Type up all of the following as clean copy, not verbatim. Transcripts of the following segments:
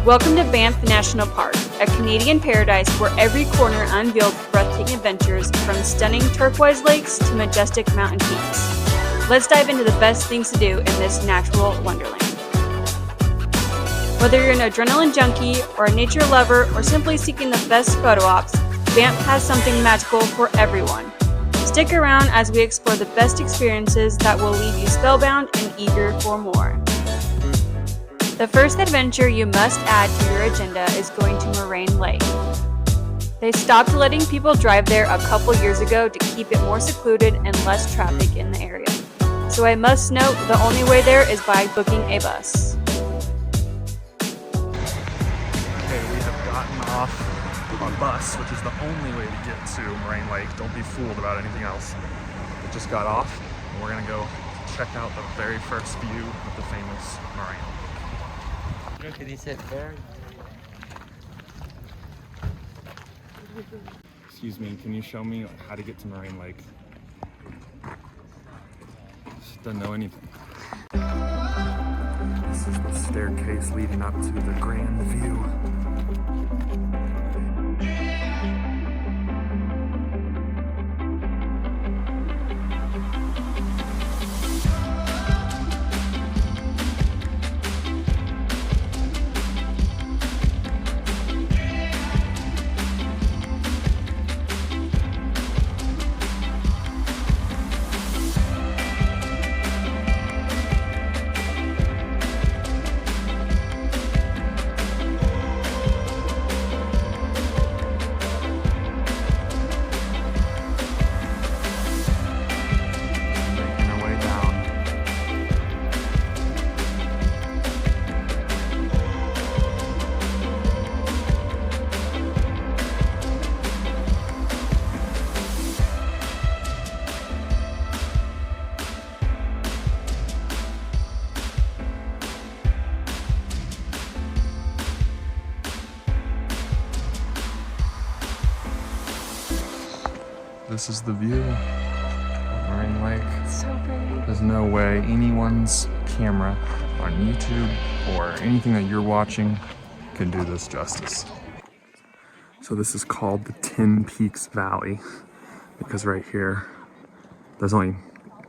Welcome to Banff National Park, a Canadian paradise where every corner unveils breathtaking adventures from stunning turquoise lakes to majestic mountain peaks. Let's dive into the best things to do in this natural wonderland. Whether you're an adrenaline junkie or a nature lover or simply seeking the best photo ops, Banff has something magical for everyone. Stick around as we explore the best experiences that will leave you spellbound and eager for more. The first adventure you must add to your agenda is going to Moraine Lake. They stopped letting people drive there a couple years ago to keep it more secluded and less traffic in the area. So I must note the only way there is by booking a bus. Okay, we have gotten off our bus, which is the only way to get to Moraine Lake. Don't be fooled about anything else. We just got off and we're gonna go check out the very first view of the famous Moraine Lake. Look at this there. Excuse me, can you show me how to get to Moraine Lake? Doesn't know anything. This is the staircase leading up to the grand view. This is the view of Moraine Lake. It's so pretty. There's no way anyone's camera on YouTube or anything that you're watching can do this justice. So this is called the Tin Peaks Valley because right here, there's only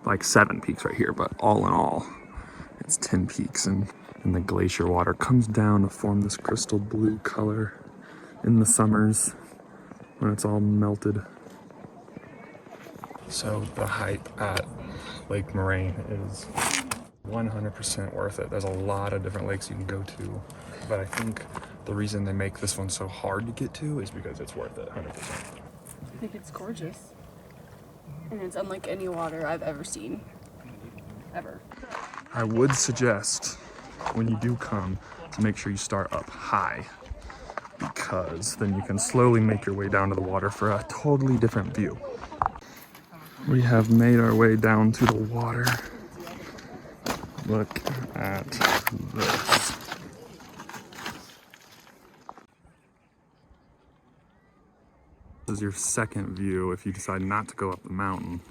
like 7 peaks right here, but all in all, it's 10 peaks, and the glacier water comes down to form this crystal blue color in the summers when it's all melted. So the hike at Lake Moraine is 100% worth it. There's a lot of different lakes you can go to, but I think the reason they make this one so hard to get to is because it's worth it, 100%. I think it's gorgeous. And it's unlike any water I've ever seen. Ever. I would suggest when you do come to make sure you start up high, because then you can slowly make your way down to the water for a totally different view. We have made our way down to the water. Look at this. This is your second view if you decide not to go up the mountain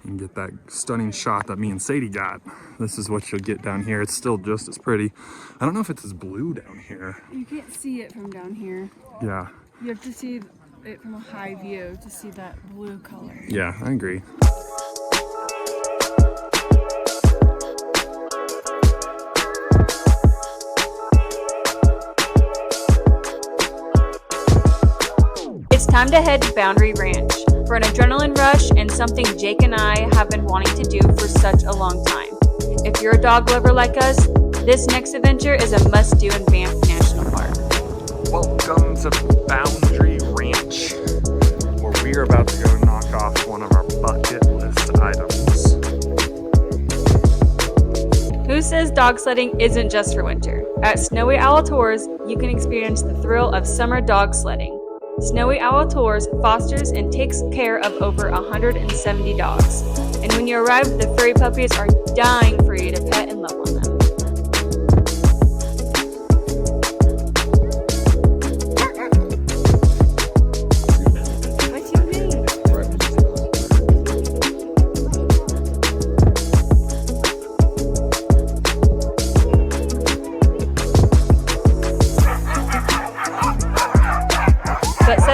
and get that stunning shot that me and Sadie got. This is what you'll get down here. It's still just as pretty. I don't know if it's as blue down here. You can't see it from down here. Yeah. You have to see it from a high view to see that blue color. Yeah, I agree. It's time to head to Boundary Ranch for an adrenaline rush and something Jake and I have been wanting to do for such a long time. If you're a dog lover like us, this next adventure is a must-do in Banff National Park. Welcome to Boundary Ranch, where we are about to go knock off one of our bucket list items. Who says dog sledding isn't just for winter? At Snowy Owl Tours, you can experience the thrill of summer dog sledding. Snowy Owl Tours fosters and takes care of over 170 dogs. And when you arrive, the furry puppies are dying for you to pet and love on them.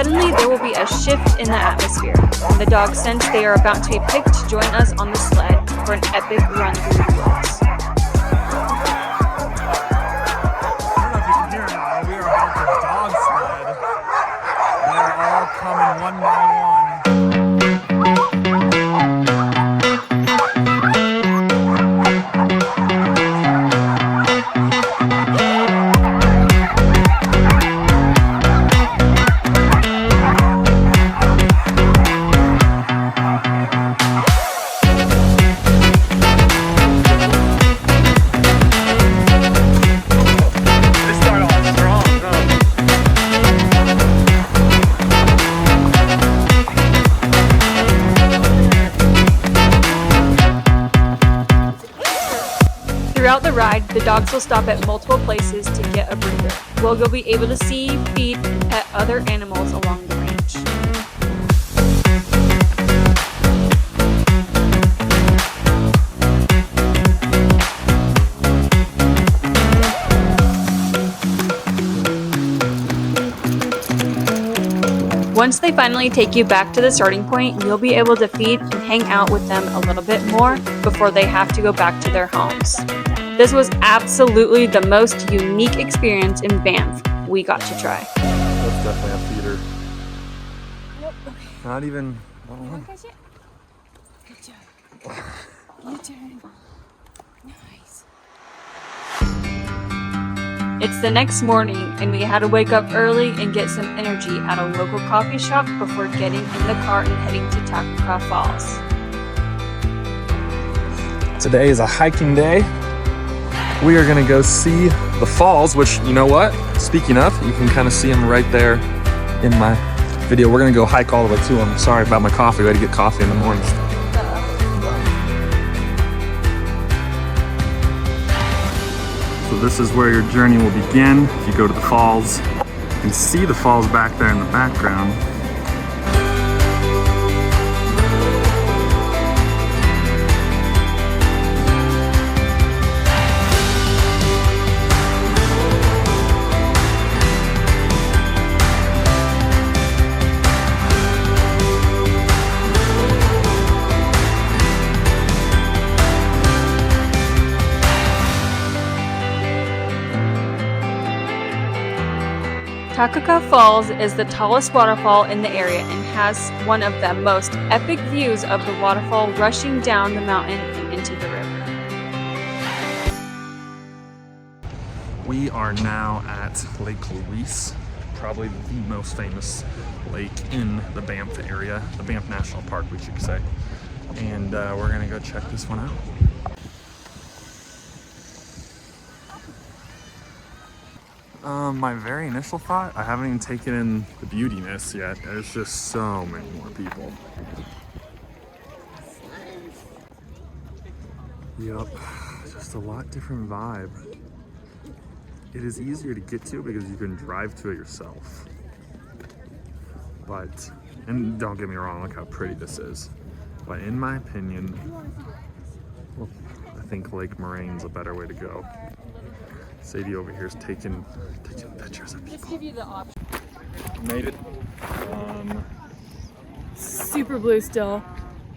suddenly there will be a shift in the atmosphere, and the dogs sense they are about to be picked to join us on the sled for an epic run through the woods. I don't know if you can hear it now, we are about the dog sled. They are all coming one by one. Throughout the ride, the dogs will stop at multiple places to get a breather, where you'll be able to see, feed, and pet other animals along the range. Once they finally take you back to the starting point, you'll be able to feed and hang out with them a little bit more before they have to go back to their homes. This was absolutely the most unique experience in Banff we got to try. That's definitely a feeder. Nope, okay. Not even. Wanna catch it? Good job. Your turn. Nice. It's the next morning, and we had to wake up early and get some energy at a local coffee shop before getting in the car and heading to Takakkaw Falls. Today is a hiking day. We are gonna go see the falls, which, you know what? Speaking of, you can kind of see them right there in my video. We're gonna go hike all the way to them. Sorry about my coffee, we had to get coffee in the morning. So this is where your journey will begin. If you go to the falls, you can see the falls back there in the background. Takakkaw Falls is the tallest waterfall in the area and has one of the most epic views of the waterfall rushing down the mountain and into the river. We are now at Lake Louise, probably the most famous lake in the Banff area, the Banff National Park, we should say. And we're gonna go check this one out. My very initial thought, I haven't even taken in the beautiness yet. There's just so many more people. Yep, just a lot different vibe. It is easier to get to because you can drive to it yourself. But, and don't get me wrong, look how pretty this is. But in my opinion, well, I think Lake Moraine's a better way to go. Sadie over here is taking pictures of people. Just give you the option. Made it. Super blue still.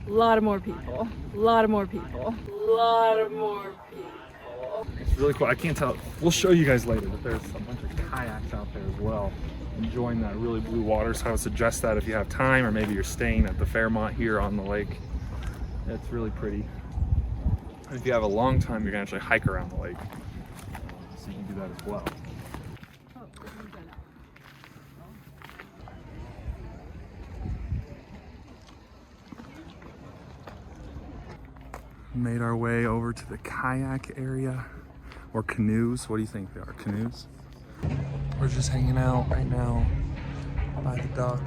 A lot of more people. A lot of more people. A lot of more people. It's really cool. I can't tell. We'll show you guys later, but there's a bunch of kayaks out there as well, enjoying that really blue water. So I would suggest that if you have time, or maybe you're staying at the Fairmont here on the lake. It's really pretty. And if you have a long time, you're gonna actually hike around the lake. So you can do that as well. Made our way over to the kayak area, or canoes. What do you think they are? Canoes? We're just hanging out right now by the dock,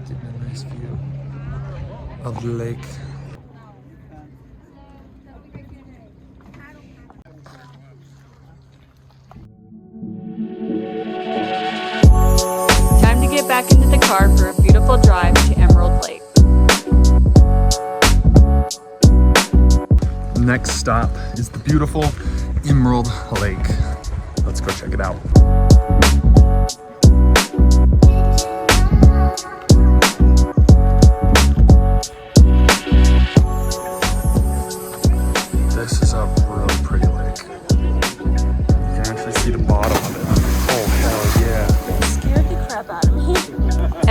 getting a nice view of the lake. Time to get back into the car for a beautiful drive to Emarald Lake. Next stop is the beautiful Emarald Lake. Let's go check it out.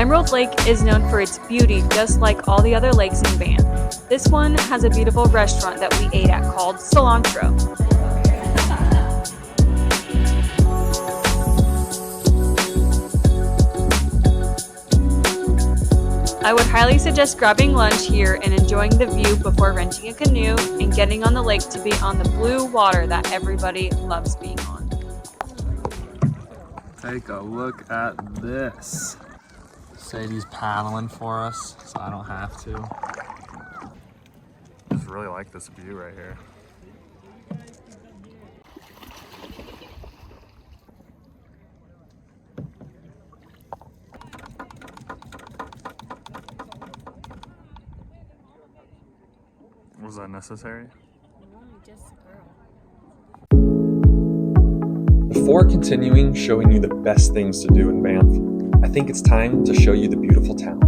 Emerald Lake is known for its beauty just like all the other lakes in Banff. This one has a beautiful restaurant that we ate at called Cilantro. I would highly suggest grabbing lunch here and enjoying the view before renting a canoe and getting on the lake to be on the blue water that everybody loves being on. Take a look at this. Sadie's paddling for us, so I don't have to. I just really like this view right here. Was that necessary? Before continuing showing you the best things to do in Banff, I think it's time to show you the beautiful town.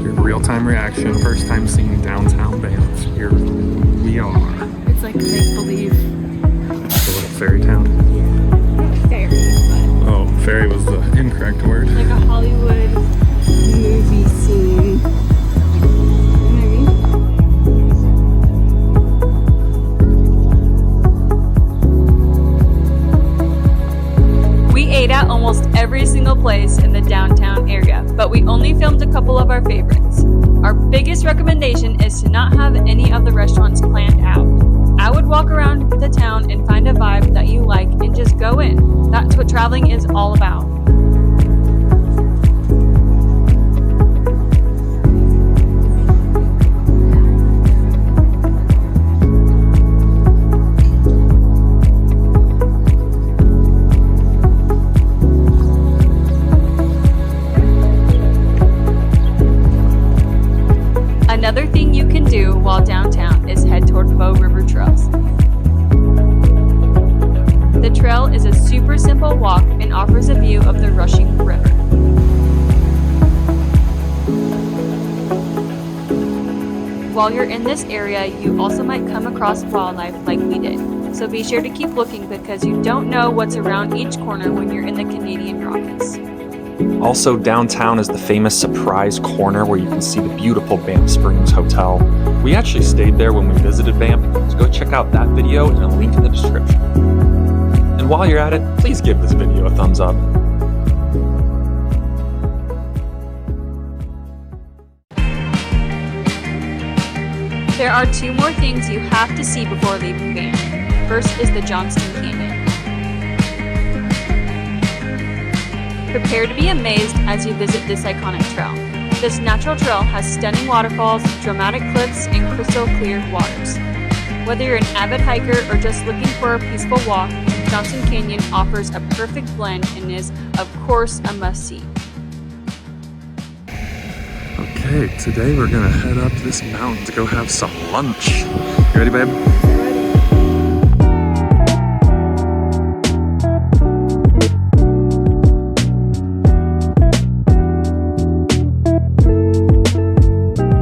Your real-time reaction, first time seeing downtown Banff. Here we are. It's like make-believe. It's a little fairy town. Yeah. Fairy, but... Oh, fairy was the incorrect word. Like a Hollywood movie scene. Ate at almost every single place in the downtown area, but we only filmed a couple of our favorites. Our biggest recommendation is to not have any of the restaurants planned out. I would walk around the town and find a vibe that you like and just go in. That's what traveling is all about. Another thing you can do while downtown is head toward Bow River Trails. The trail is a super simple walk and offers a view of the rushing river. While you're in this area, you also might come across wildlife like we did, so be sure to keep looking because you don't know what's around each corner when you're in the Canadian Rockies. Also, downtown is the famous surprise corner where you can see the beautiful Banff Springs Hotel. We actually stayed there when we visited Banff, so go check out that video and a link in the description. And while you're at it, please give this video a thumbs up. There are two more things you have to see before leaving Banff. First is the Johnston Canyon. Prepare to be amazed as you visit this iconic trail. This natural trail has stunning waterfalls, dramatic cliffs, and crystal clear waters. Whether you're an avid hiker or just looking for a peaceful walk, Johnston Canyon offers a perfect blend and is, of course, a must-see. Okay, today we're gonna head up this mountain to go have some lunch. You ready, babe?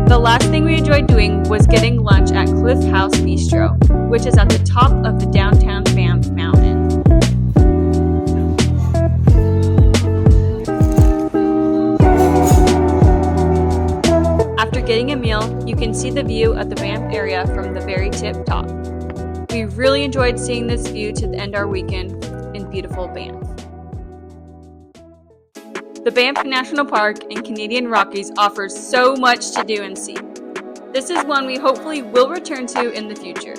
The last thing we enjoyed doing was getting lunch at Cliff House Bistro, which is at the top of the downtown Banff mountain. After getting a meal, you can see the view of the Banff area from the very tip top. We really enjoyed seeing this view to end our weekend in beautiful Banff. The Banff National Park and Canadian Rockies offers so much to do and see. This is one we hopefully will return to in the future.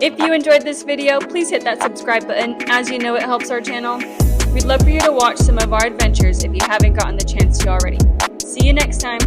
If you enjoyed this video, please hit that subscribe button, as you know it helps our channel. We'd love for you to watch some of our adventures if you haven't gotten the chance to already. See you next time.